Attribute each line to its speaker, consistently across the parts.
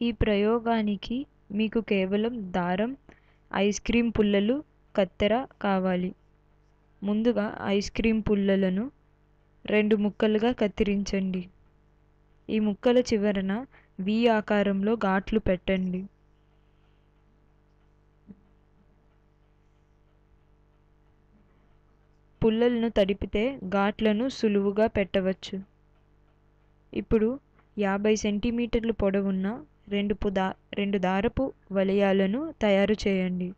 Speaker 1: ఈ ప్రయోగానికి మీకు కేవలం దారం, ఐస్ క్రీం పుల్లలు, కత్తెర కావాలి. ముందుగా ఐస్ క్రీం పుల్లలను 2 ముక్కలుగా కత్తిరించండి. ఈ ముక్కల చివరన వి ఆకారంలో ఘాట్లు పెట్టండి. పుల్లలను తడిపితే ఘాట్లను సులువుగా పెట్టవచ్చు. ఇప్పుడు 50 సెంటీమీటర్లు పొడవున్న 2 దారపు వలయాలను తయారు చేయండి.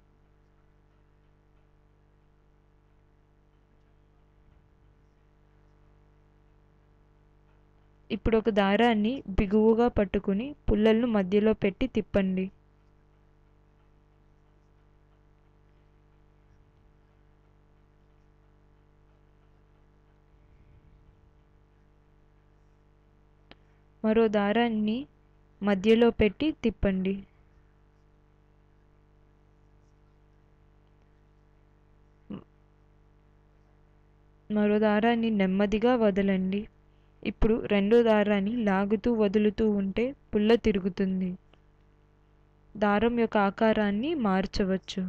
Speaker 1: ఇప్పుడు ఒక దారాన్ని బిగువుగా పట్టుకుని పుల్లలను మధ్యలో పెట్టి తిప్పండి. మరో దారాన్ని మధ్యలో పెట్టి తిప్పండి. మరో దారాన్ని నెమ్మదిగా వదలండి. ఇప్పుడు రెండో దారాన్ని లాగుతూ వదులుతూ ఉంటే పుల్ల తిరుగుతుంది. దారం యొక్క ఆకారాన్ని మార్చవచ్చు.